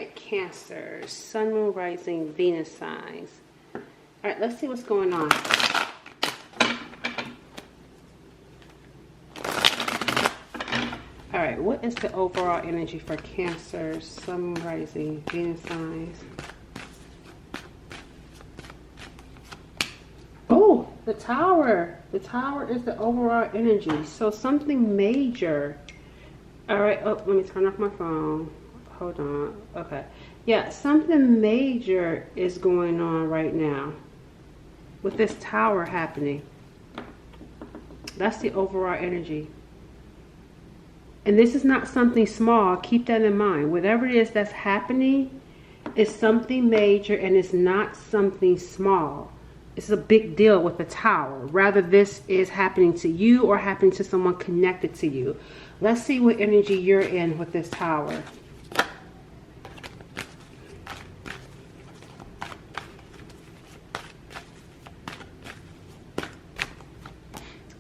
right, Cancer, Sun, Moon, Rising, Venus signs. All right, let's see what's going on. All right, what is the overall energy for Cancer, Sun, Moon, Rising, Venus signs? Oh, the Tower. The Tower is the overall energy. So something major. All right, oh, let me turn off my phone. Hold on. Okay. Yeah, something major is going on right now with this Tower happening. That's the overall energy. And this is not something small. Keep that in mind. Whatever it is that's happening is something major, and it's not something small. It's a big deal with the Tower. Rather, this is happening to you or happening to someone connected to you. Let's see what energy you're in with this Tower.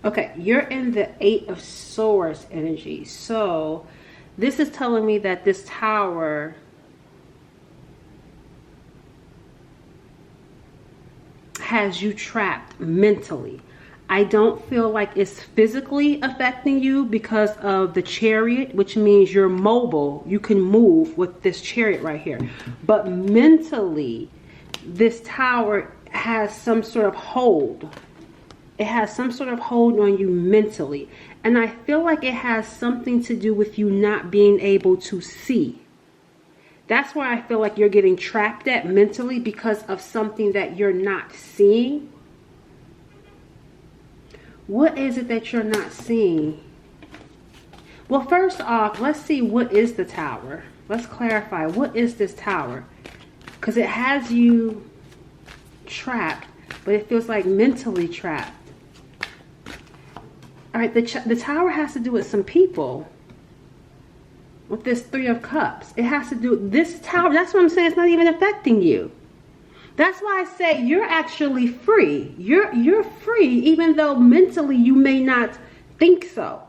Okay, you're in the 8 of Swords energy. So this is telling me that this Tower has you trapped mentally. I don't feel like it's physically affecting you because of the Chariot, which means you're mobile. You can move with this Chariot right here. But mentally, this Tower has some sort of hold. It has some sort of hold on you mentally. And I feel like it has something to do with you not being able to see. That's where I feel like you're getting trapped at mentally, because of something that you're not seeing. What is it that you're not seeing? Well, first off, let's see, what is the Tower? Let's clarify. What is this Tower? Because it has you trapped, but it feels like mentally trapped. All right, the Tower has to do with some people. With this 3 of Cups, it has to do with this Tower. That's what I'm saying. It's not even affecting you. That's why I say you're actually free. You're free, even though mentally you may not think so.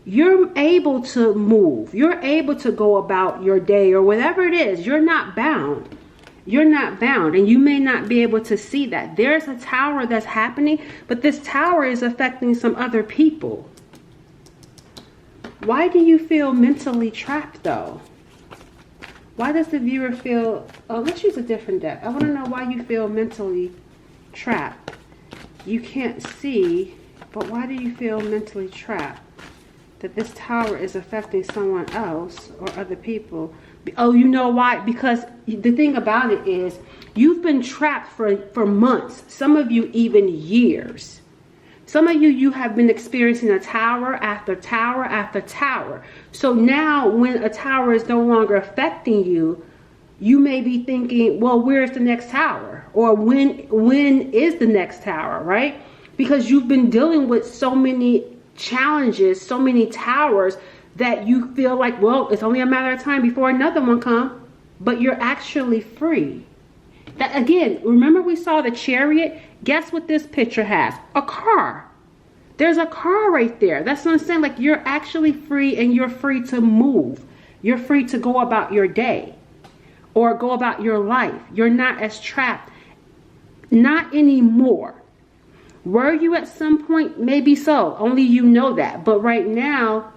You're able to move. You're able to go about your day or whatever it is. You're not bound. You're not bound, and you may not be able to see that. There's a Tower that's happening, but this Tower is affecting some other people. Why do you feel mentally trapped, though? Why does the viewer feel... Oh, let's use a different deck. I want to know why you feel mentally trapped. You can't see, but why do you feel mentally trapped? That this Tower is affecting someone else or other people. Oh, you know why? Because the thing about it is, you've been trapped for months. Some of you even years. Some of you have been experiencing a Tower after Tower after Tower. So now when a Tower is no longer affecting you, you may be thinking, well, where's the next Tower? Or when is the next Tower, right? Because you've been dealing with so many challenges, so many Towers, that you feel like, well, it's only a matter of time before another one comes. But you're actually free. That, again, remember we saw the Chariot? Guess what this picture has? A car. There's a car right there. That's what I'm saying. Like, you're actually free, and you're free to move. You're free to go about your day or go about your life. You're not as trapped. Not anymore. Were you at some point? Maybe so. Only you know that. But right now,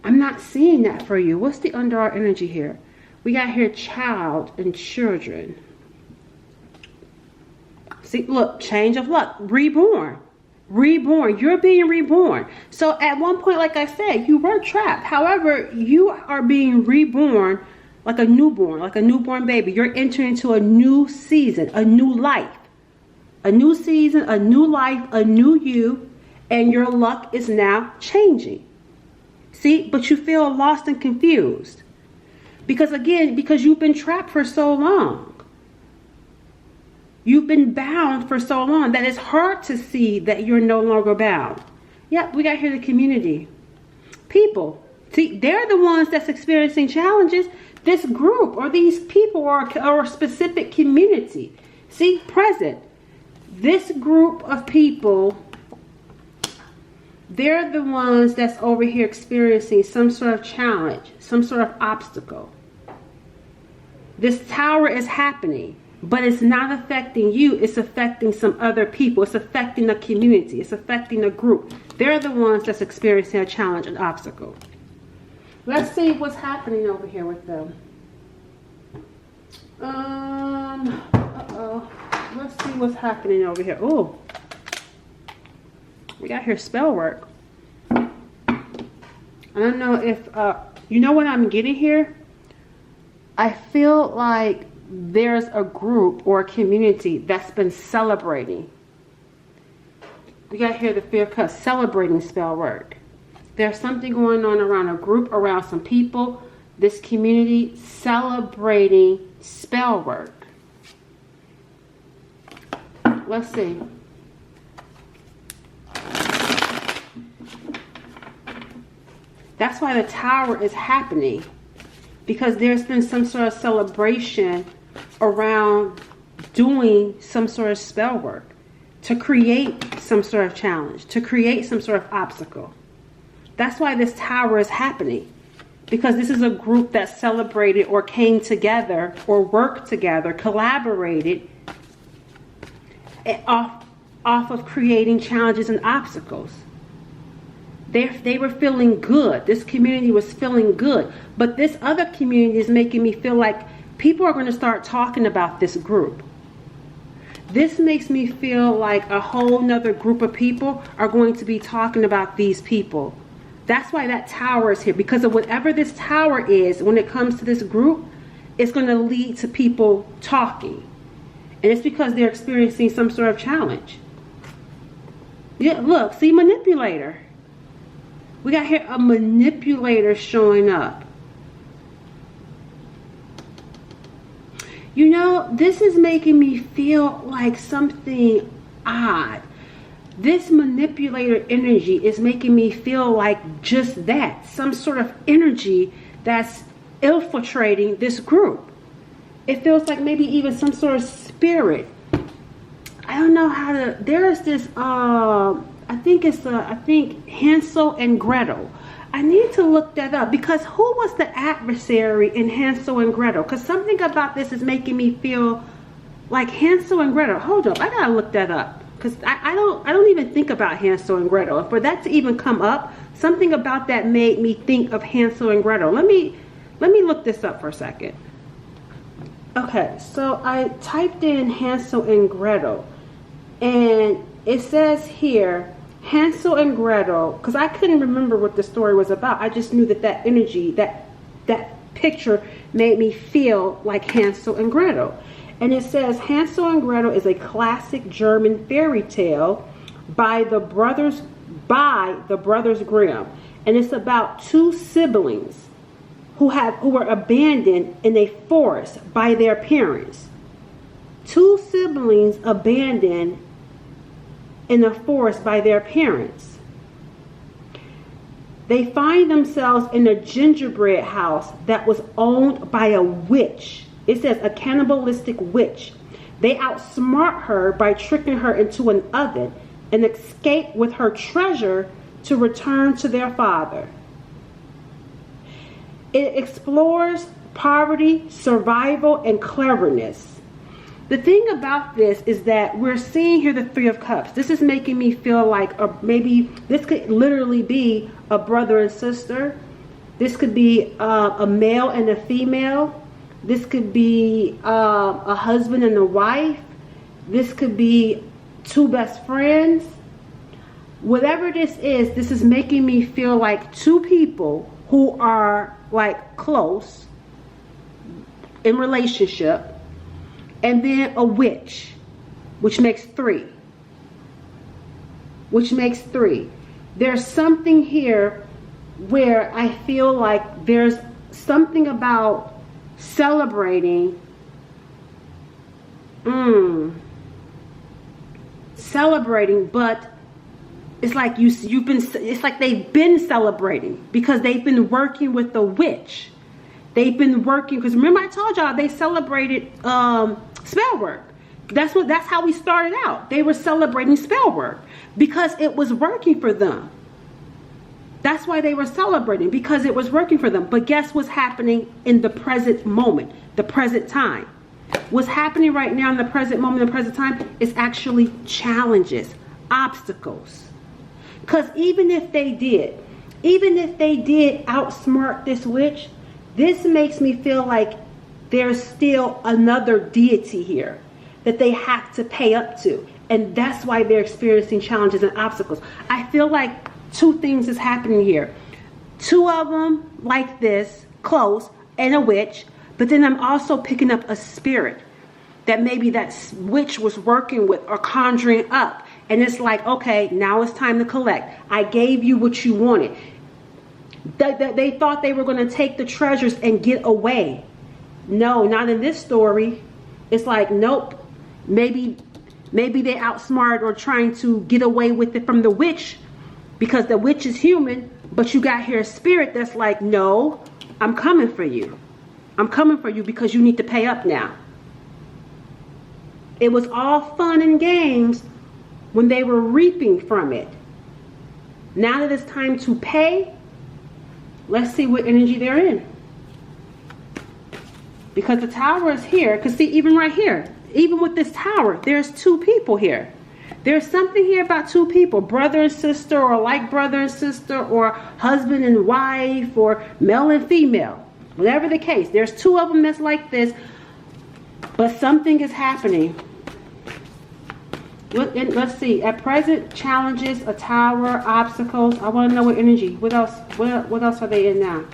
I'm not seeing that for you. What's the under our energy here? We got here child and children. See, look, change of luck, reborn, reborn. You're being reborn. So at one point, like I said, you were trapped. However, you are being reborn like a newborn baby. You're entering into a new season, a new life, a new season, a new life, a new you, and your luck is now changing. See, but you feel lost and confused because you've been trapped for so long. You've been bound for so long that it's hard to see that you're no longer bound. Yep, we got here the community. People. See, they're the ones that's experiencing challenges. This group or these people or a specific community. See, present. This group of people, they're the ones that's over here experiencing some sort of challenge, some sort of obstacle. This tower is happening, but it's not affecting you. It's affecting some other people. It's affecting the community. It's affecting a group. They're the ones that's experiencing a challenge, an obstacle. Let's see what's happening over here with them. Let's see what's happening over here. Oh, we got here spell work. I don't know if, you know what I'm getting here? I feel like there's a group or a community that's been celebrating. We got here the Fear of Cups, celebrating spell work. There's something going on around a group, around some people, this community celebrating spell work. Let's see. That's why the tower is happening, because there's been some sort of celebration around doing some sort of spell work to create some sort of challenge, to create some sort of obstacle. That's why this tower is happening, because this is a group that celebrated or came together or worked together, collaborated off of creating challenges and obstacles. They were feeling good. This community was feeling good. But this other community is making me feel like people are going to start talking about this group. This makes me feel like a whole nother group of people are going to be talking about these people. That's why that tower is here. Because of whatever this tower is, when it comes to this group, it's going to lead to people talking. And it's because they're experiencing some sort of challenge. Yeah, look, see, manipulator. We got here a manipulator showing up. You know, this is making me feel like something odd. This manipulator energy is making me feel like just that. Some sort of energy that's infiltrating this group. It feels like maybe even some sort of spirit. I don't know how to, there's this, I think Hansel and Gretel. I need to look that up, because who was the adversary in Hansel and Gretel? Because something about this is making me feel like Hansel and Gretel. Hold up, I gotta look that up, because I don't even think about Hansel and Gretel. And for that to even come up, something about that made me think of Hansel and Gretel. Let me look this up for a second. Okay, so I typed in Hansel and Gretel, and it says here, Hansel and Gretel, because I couldn't remember what the story was about. I just knew that that energy, that picture made me feel like Hansel and Gretel. And it says Hansel and Gretel is a classic German fairy tale by the brothers Grimm. And it's about two siblings who were abandoned in a forest by their parents. Two siblings abandoned in a forest by their parents. They find themselves in a gingerbread house that was owned by a witch. It says a cannibalistic witch. They outsmart her by tricking her into an oven and escape with her treasure to return to their father. It explores poverty, survival, and cleverness. The thing about this is that we're seeing here the Three of Cups. This is making me feel like maybe this could literally be a brother and sister. This could be a male and a female. This could be a husband and a wife. This could be two best friends. Whatever this is making me feel like two people who are like close in relationship, and then a witch, which makes three. There's something here where I feel like there's something about celebrating. Celebrating, but it's like it's like they've been celebrating because they've been working with the witch. They've been working, because remember I told y'all they celebrated spell work. That's how we started out. They were celebrating spell work because it was working for them. That's why they were celebrating, because it was working for them. But guess what's happening in the present moment, the present time? What's happening right now in the present moment, the present time, is actually challenges, obstacles. Because even if they did outsmart this witch, this makes me feel like there's still another deity here that they have to pay up to. And that's why they're experiencing challenges and obstacles. I feel like two things is happening here. Two of them like this, close, and a witch. But then I'm also picking up a spirit that maybe that witch was working with or conjuring up. And it's like, okay, now it's time to collect. I gave you what you wanted. They thought they were going to take the treasures and get away. No, not in this story. It's like, nope. Maybe they outsmart or trying to get away with it from the witch, because the witch is human. But you got here a spirit that's like, no, I'm coming for you. I'm coming for you because you need to pay up now. It was all fun and games when they were reaping from it. Now that it's time to pay, let's see what energy they're in. Because the tower is here. Because see, even right here, even with this tower, there's two people here. There's something here about two people, brother and sister, or like brother and sister, or husband and wife, or male and female. Whatever the case, there's two of them that's like this, but something is happening. Let's see. At present, challenges, a tower, obstacles. I want to know what energy. What else? What else are they in now?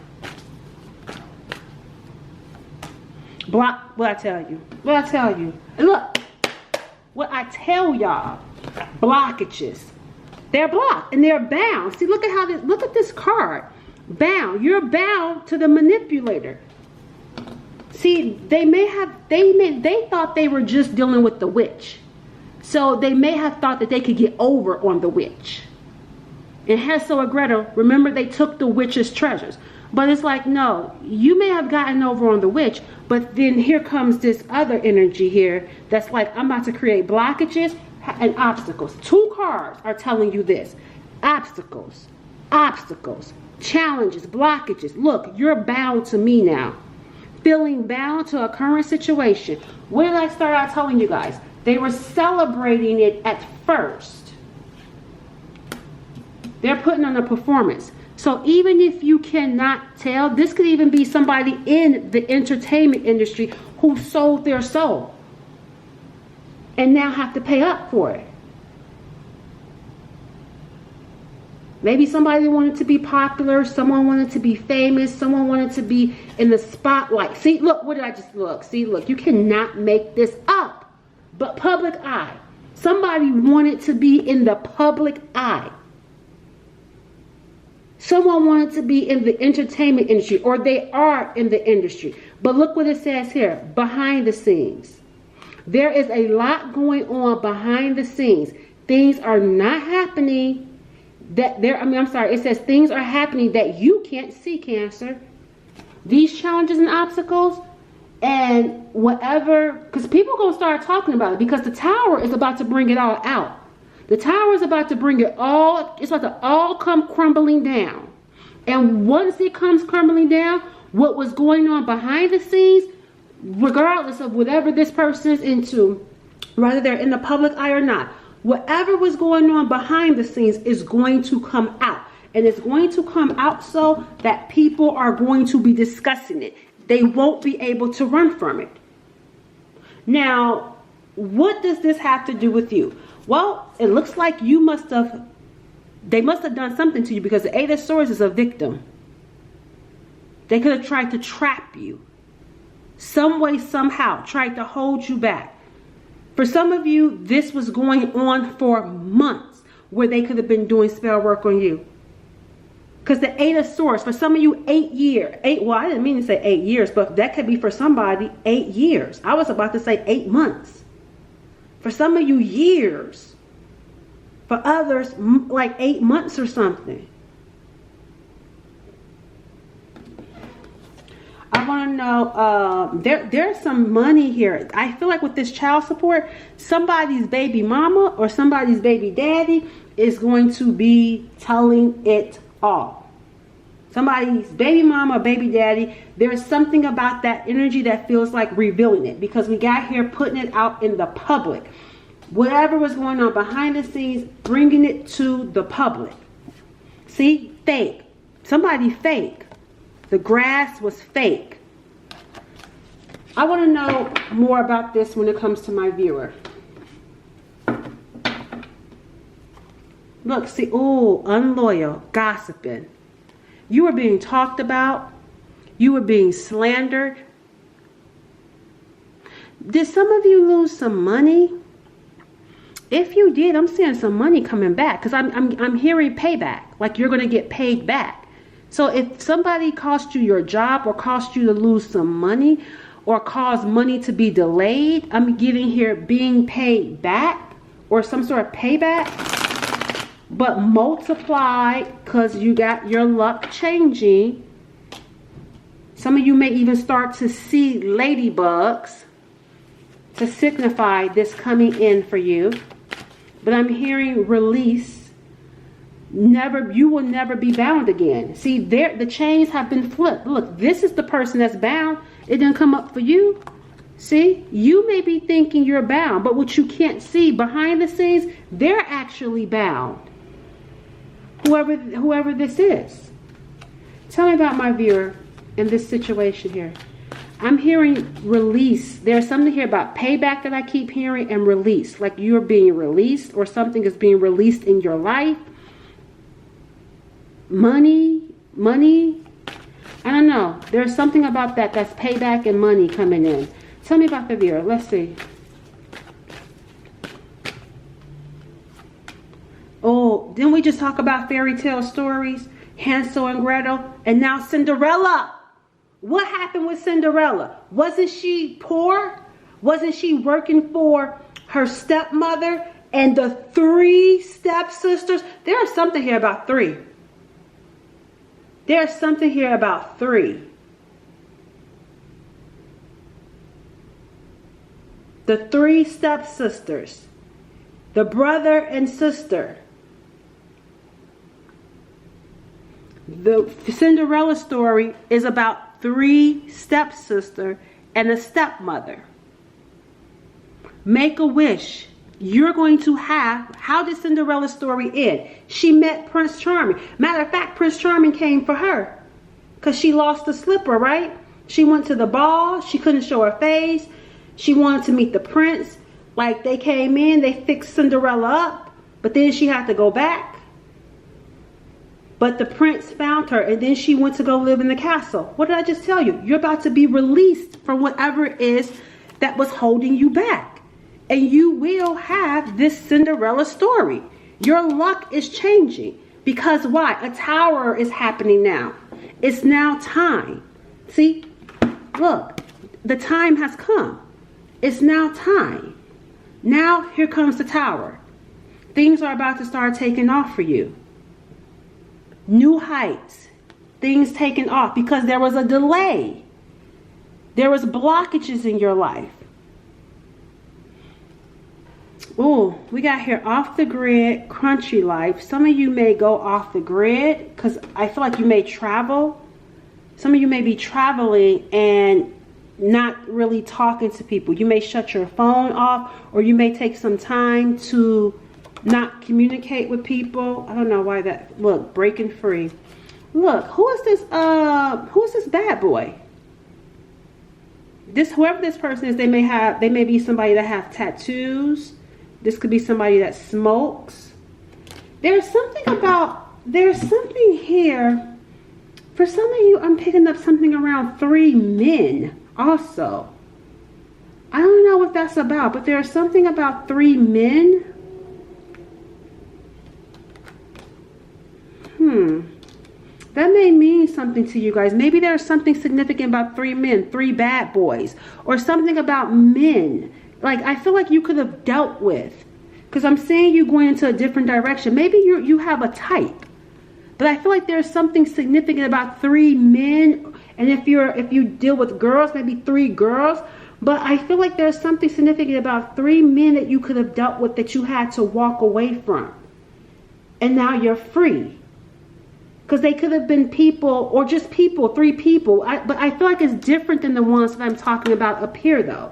Block. What I tell you. What I tell you. And look. What I tell y'all. Blockages. They're blocked and they're bound. See, look at how this. Look at this card. Bound. You're bound to the manipulator. See, they thought they were just dealing with the witch. So they may have thought that they could get over on the witch. And Hansel and Gretel, remember, they took the witch's treasures. But it's like, no, you may have gotten over on the witch, but then here comes this other energy here that's like, I'm about to create blockages and obstacles. Two cards are telling you this. Obstacles, challenges, blockages. Look, you're bound to me now. Feeling bound to a current situation. What did I start out telling you guys? They were celebrating it at first. They're putting on a performance. So even if you cannot tell, this could even be somebody in the entertainment industry who sold their soul and now have to pay up for it. Maybe somebody wanted to be popular, someone wanted to be famous, someone wanted to be in the spotlight. See, look, what did I just look? See, look, you cannot make this up. But public eye. Somebody wanted to be in the public eye. Someone wanted to be in the entertainment industry, or they are in the industry. But look what it says here, behind the scenes. There is a lot going on behind the scenes. Things are not happening it says things are happening that you can't see, Cancer. These challenges and obstacles and whatever, because people are going to start talking about it, because the tower is about to bring it all out. The tower is about to bring it all, it's about to all come crumbling down. And once it comes crumbling down, what was going on behind the scenes, regardless of whatever this person is into, whether they're in the public eye or not, whatever was going on behind the scenes is going to come out. And it's going to come out so that people are going to be discussing it. They won't be able to run from it. Now, what does this have to do with you? Well, it looks like they must have done something to you, because the Eight of Swords is a victim. They could have tried to trap you. Some way, somehow, tried to hold you back. For some of you, this was going on for months, where they could have been doing spell work on you. Because the Eight of Swords, for some of you, 8 years. Well, I didn't mean to say 8 years, but that could be for somebody 8 years. I was about to say 8 months. For some of you, years. For others, like 8 months or something. I want to know, there's some money here. I feel like with this child support, somebody's baby mama or somebody's baby daddy is going to be telling it all. Somebody's baby mama or baby daddy, there's something about that energy that feels like revealing it, because we got here putting it out in the public. Whatever was going on behind the scenes, bringing it to the public. See, fake. Somebody fake. The grass was fake. I want to know more about this when it comes to my viewer. Look, see, oh, unloyal, gossiping. You were being talked about. You were being slandered. Did some of you lose some money? If you did, I'm seeing some money coming back, because I'm hearing payback, like you're going to get paid back. So if somebody cost you your job, or cost you to lose some money, or caused money to be delayed, I'm getting here being paid back, or some sort of payback. But multiplied, because you got your luck changing. Some of you may even start to see ladybugs to signify this coming in for you. But I'm hearing release. You will never be bound again. See, the chains have been flipped. Look, this is the person that's bound. It didn't come up for you. See, you may be thinking you're bound, but what you can't see behind the scenes, they're actually bound. Whoever this is. Tell me about my viewer in this situation here. I'm hearing release. There's something here about payback that I keep hearing, and release. Like you're being released, or something is being released in your life. Money. I don't know. There's something about that's payback and money coming in. Tell me about the viewer. Let's see. Oh, didn't we just talk about fairy tale stories? Hansel and Gretel, and now Cinderella. What happened with Cinderella? Wasn't she poor? Wasn't she working for her stepmother and the 3 stepsisters? There's something here about 3. There's something here about 3. The 3 stepsisters. The brother and sister. The Cinderella story is about 3 stepsisters and a stepmother. Make a wish. You're going to have, how did Cinderella's story end? She met Prince Charming. Matter of fact, Prince Charming came for her because she lost the slipper, right? She went to the ball. She couldn't show her face. She wanted to meet the prince. Like, they came in, they fixed Cinderella up, but then she had to go back. But the prince found her, and then she went to go live in the castle. What did I just tell you? You're about to be released from whatever it is that was holding you back. And you will have this Cinderella story. Your luck is changing. Because why? A tower is happening now. It's now time. See? Look. The time has come. It's now time. Now, here comes the tower. Things are about to start taking off for you. New heights. Things taking off because there was a delay. There was blockages in your life. Oh, we got here off the grid, crunchy life. Some of you may go off the grid because I feel like you may travel. Some of you may be traveling and not really talking to people. You may shut your phone off, or you may take some time to not communicate with people. I don't know why that. Look, breaking free. Look, who is this bad boy? Whoever this person is, they may be somebody that has tattoos. This could be somebody that smokes. There's something here. For some of you, I'm picking up something around 3 men also. I don't know what that's about, but there's something about 3 men. That may mean something to you guys. Maybe there's something significant about 3 men, 3 bad boys, or something about men. Like, I feel like you could have dealt with, because I'm seeing you going into a different direction. Maybe you have a type, but I feel like there's something significant about 3 men. And if you deal with girls, maybe 3 girls. But I feel like there's something significant about 3 men that you could have dealt with that you had to walk away from. And now you're free. Because they could have been people, or just people, 3 people. But I feel like it's different than the ones that I'm talking about up here, though.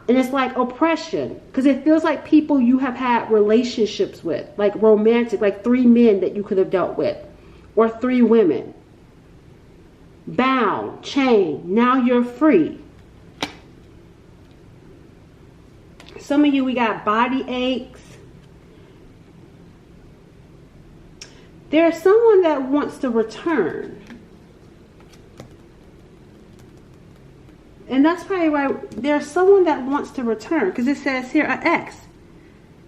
And it's like oppression. Because it feels like people you have had relationships with. Like romantic, like 3 men that you could have dealt with. Or 3 women. Bound, chained, now you're free. Some of you, we got body aches. There's someone that wants to return. And that's probably why there's someone that wants to return. Because it says here, an ex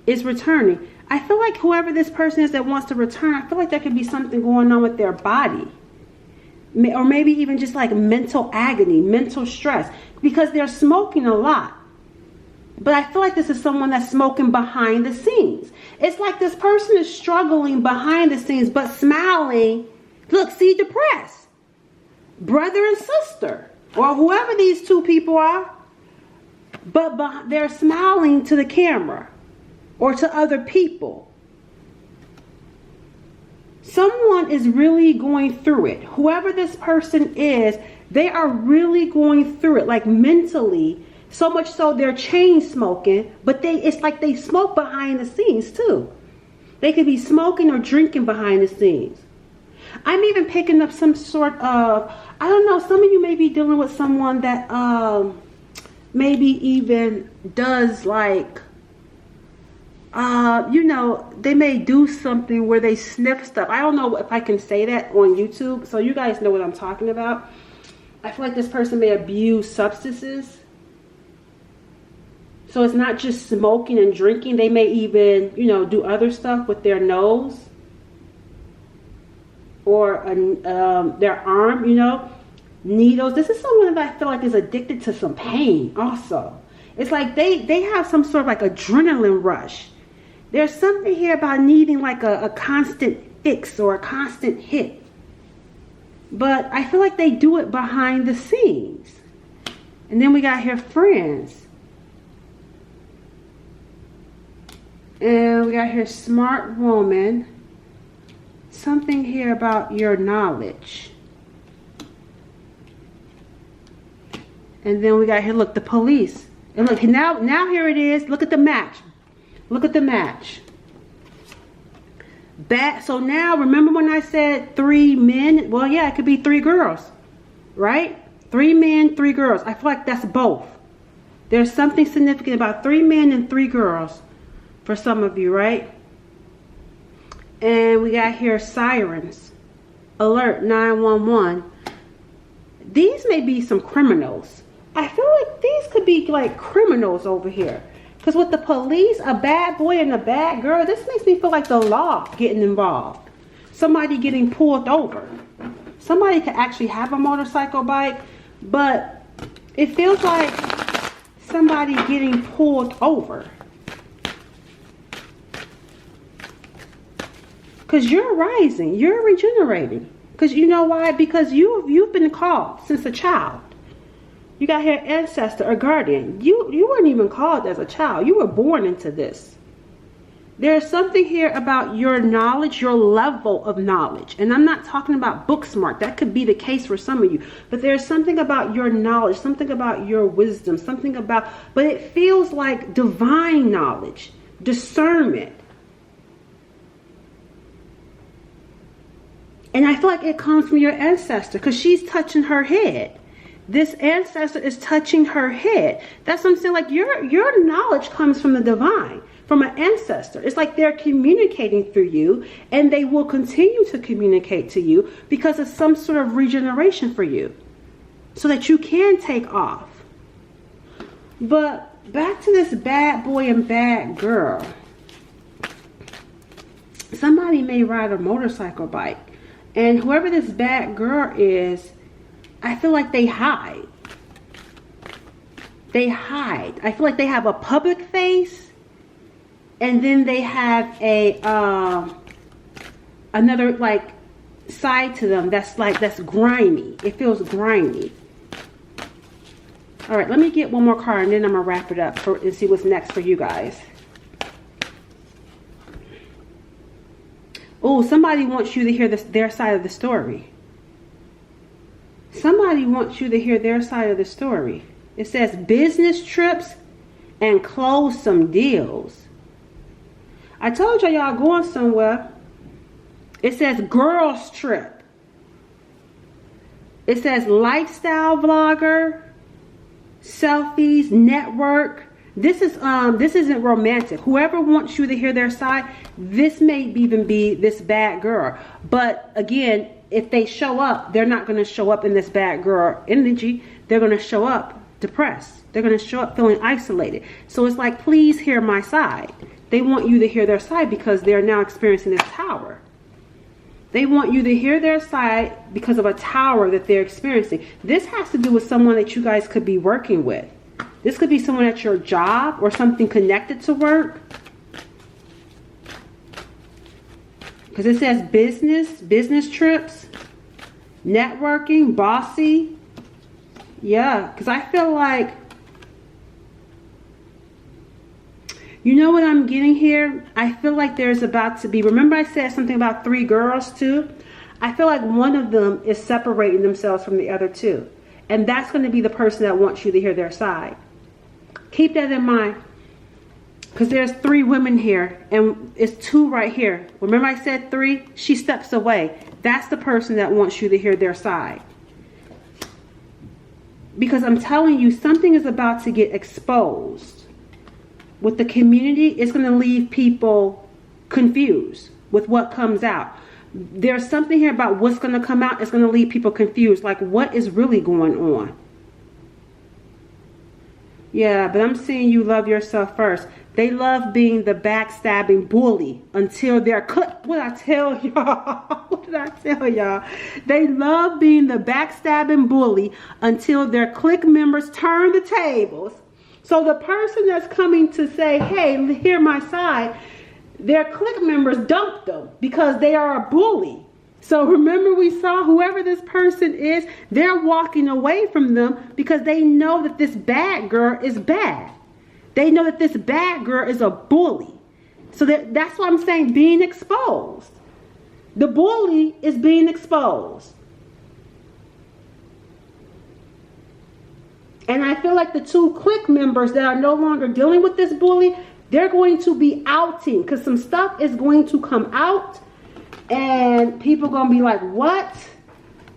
is returning. I feel like whoever this person is that wants to return, I feel like there could be something going on with their body. Or maybe even just like mental agony, mental stress. Because they're smoking a lot. But I feel like this is someone that's smoking behind the scenes. It's like this person is struggling behind the scenes, but smiling. Look, see, depressed. Brother and sister. Or whoever these 2 people are. But they're smiling to the camera. Or to other people. Someone is really going through it. Whoever this person is, they are really going through it. Like mentally. So much so they're chain smoking, but it's like they smoke behind the scenes too. They could be smoking or drinking behind the scenes. I'm even picking up some sort of, I don't know, some of you may be dealing with someone that maybe even does like, you know, they may do something where they sniff stuff. I don't know if I can say that on YouTube, so you guys know what I'm talking about. I feel like this person may abuse substances. So it's not just smoking and drinking. They may even, you know, do other stuff with their nose. Or their arm, you know. Needles. This is someone that I feel like is addicted to some pain also. It's like they have some sort of like adrenaline rush. There's something here about needing like a constant fix or a constant hit. But I feel like they do it behind the scenes. And then we got here friends. And we got here smart woman. Something here about your knowledge. And then we got here, look, the police. And look, now here it is. Look at the match. Look at the match. So now, remember when I said 3 men? Well, yeah, it could be 3 girls. Right? 3 men, 3 girls. I feel like that's both. There's something significant about 3 men and 3 girls. For some of you, right? And we got here sirens. Alert 911. These may be some criminals. I feel like these could be like criminals over here. Because with the police, a bad boy and a bad girl, this makes me feel like the law getting involved. Somebody getting pulled over. Somebody could actually have a motorcycle bike, but it feels like somebody getting pulled over. Because you're rising, you're regenerating. Because you know why? Because you've been called since a child. You got here ancestor or guardian. You weren't even called as a child. You were born into this. There's something here about your knowledge, your level of knowledge. And I'm not talking about book smart. That could be the case for some of you. But there's something about your knowledge, something about your wisdom, something about, but it feels like divine knowledge, discernment. And I feel like it comes from your ancestor because she's touching her head. This ancestor is touching her head. That's what I'm saying. Like your knowledge comes from the divine, from an ancestor. It's like they're communicating through you, and they will continue to communicate to you because it's some sort of regeneration for you so that you can take off. But back to this bad boy and bad girl. Somebody may ride a motorcycle bike. And whoever this bad girl is, I feel like they hide. They hide. I feel like they have a public face. And then they have a another like side to them that's grimy. It feels grimy. All right, let me get one more card and then I'm gonna wrap it up and see what's next for you guys. Oh, Oh, somebody wants you to hear their side of the story. Somebody wants you to hear their side of the story. It says business trips and close some deals. I told y'all going somewhere. It says girls trip. It says lifestyle vlogger, selfies, network. This isn't romantic. Whoever wants you to hear their side, this may even be this bad girl. But again, if they show up, they're not going to show up in this bad girl energy. They're going to show up depressed. They're going to show up feeling isolated. So it's like, please hear my side. They want you to hear their side because they're now experiencing this tower. They want you to hear their side because of a tower that they're experiencing. This has to do with someone that you guys could be working with. This could be someone at your job or something connected to work. Because it says business trips, networking, bossy. Yeah, because I feel like, you know what I'm getting here? I feel like there's about to be, remember I said something about 3 girls too? I feel like one of them is separating themselves from the other 2. And that's going to be the person that wants you to hear their side. Keep that in mind. Because there's 3 women here and it's 2 right here. Remember I said 3? She steps away. That's the person that wants you to hear their side. Because I'm telling you, something is about to get exposed. With the community, it's going to leave people confused with what comes out. There's something here about what's going to come out. It's going to leave people confused. Like, what is really going on? Yeah, but I'm seeing you love yourself first. They love being the backstabbing bully until they're cut. What did I tell y'all? What did I tell y'all? They love being the backstabbing bully until their clique members turn the tables. So the person that's coming to say, hey, hear my side, their clique members dumped them because they are a bully. So remember we saw whoever this person is, they're walking away from them because they know that this bad girl is bad. They know that this bad girl is a bully. So that's why I'm saying being exposed. The bully is being exposed. And I feel like the 2 clique members that are no longer dealing with this bully, they're going to be outing because some stuff is going to come out and people are going to be like, what?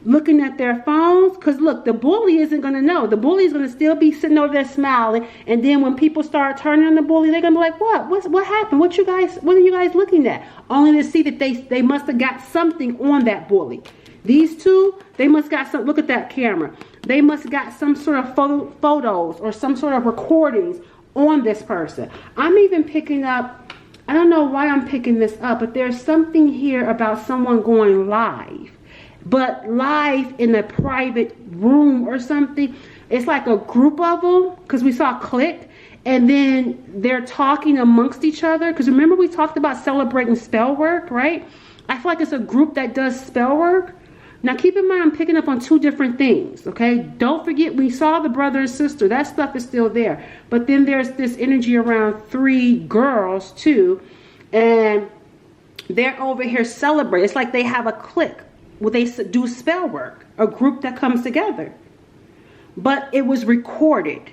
Looking at their phones. Because look, the bully isn't going to know. The bully is going to still be sitting over there smiling. And then when people start turning on the bully, they're going to be like, what happened? What are you guys looking at? Only to see that they must have got something on that bully. These 2, they must got some, look at that camera. They must got some sort of photos or some sort of recordings on this person. I'm even picking up, I don't know why I'm picking this up, but there's something here about someone going live. But live in a private room or something. It's like a group of them, because we saw a clique. And then they're talking amongst each other. Because remember we talked about celebrating spell work, right? I feel like it's a group that does spell work. Now keep in mind I'm picking up on 2 different things, okay? Don't forget we saw the brother and sister. That stuff is still there. But then there's this energy around 3 girls too. And they're over here celebrating. It's like they have a clique where they do spell work. A group that comes together. But it was recorded.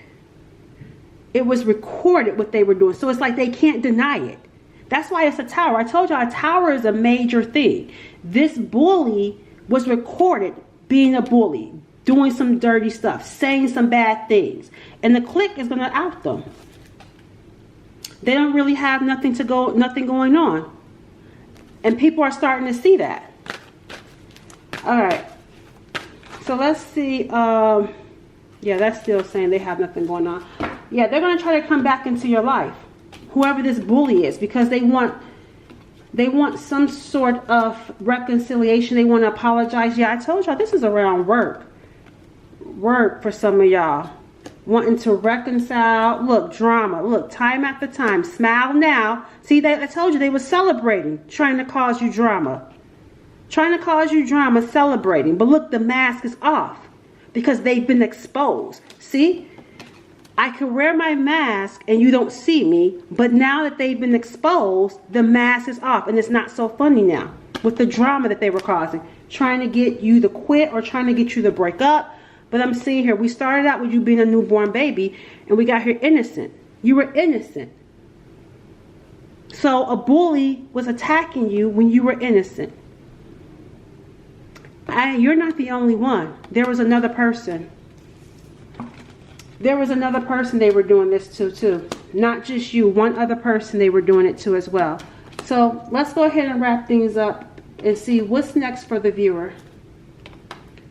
It was recorded what they were doing. So it's like they can't deny it. That's why it's a tower. I told y'all a tower is a major thing. This bully was recorded being a bully, doing some dirty stuff, saying some bad things. And the clique is going to out them. They don't really have nothing going on. And people are starting to see that. All right. So let's see. Yeah, that's still saying they have nothing going on. Yeah, they're going to try to come back into your life. Whoever this bully is, because they want some sort of reconciliation. They want to apologize. Yeah, I told y'all this is around work. Work for some of y'all. Wanting to reconcile. Look, drama. Look, time after time. Smile now. See, I told you they were celebrating. Trying to cause you drama. Trying to cause you drama, celebrating. But look, the mask is off. Because they've been exposed. See? I can wear my mask and you don't see me, but now that they've been exposed, the mask is off and it's not so funny now. with the drama that they were causing, trying to get you to quit or trying to get you to break up. But I'm seeing here, we started out with you being a newborn baby, and we got here innocent. You were innocent. So a bully was attacking you when you were innocent. You're not the only one. There was another person. There was another person they were doing this to too. Not just you. One other person they were doing it to as well. So let's go ahead and wrap things up and see what's next for the viewer.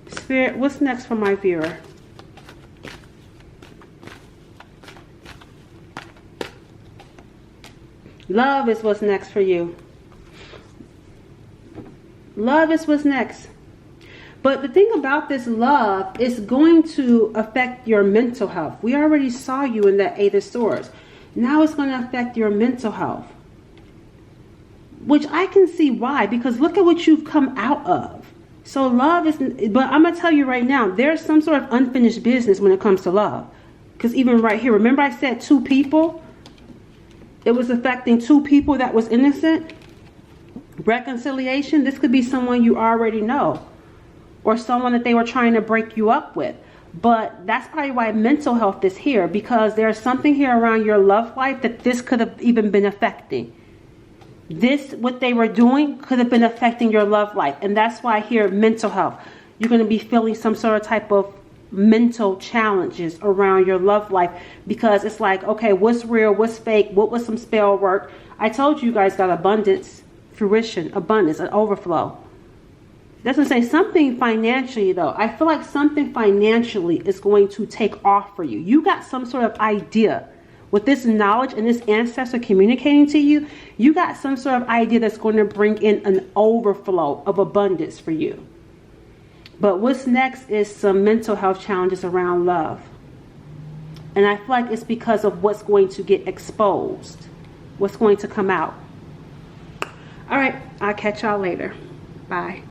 Spirit, what's next for my viewer? Love is what's next for you. Love is what's next. But the thing about this love is going to affect your mental health. We already saw you in that Eight of Swords. Now it's going to affect your mental health. Which I can see why. Because look at what you've come out of. So love is... But I'm going to tell you right now, there's some sort of unfinished business when it comes to love. Because even right here, remember I said 2 people? It was affecting 2 people that was innocent. Reconciliation. This could be someone you already know. Or someone that they were trying to break you up with. But that's probably why mental health is here. Because there's something here around your love life that this could have even been affecting. This, what they were doing, could have been affecting your love life. And that's why here, mental health. You're going to be feeling some sort of type of mental challenges around your love life. Because it's like, okay, what's real? What's fake? What was some spell work? I told you guys got abundance, fruition, abundance, an overflow. Doesn't say something financially though. I feel like something financially is going to take off for you. You got some sort of idea with this knowledge and this ancestor communicating to you. You got some sort of idea that's going to bring in an overflow of abundance for you. But what's next is some mental health challenges around love. And I feel like it's because of what's going to get exposed. What's going to come out. All right. I'll catch y'all later. Bye.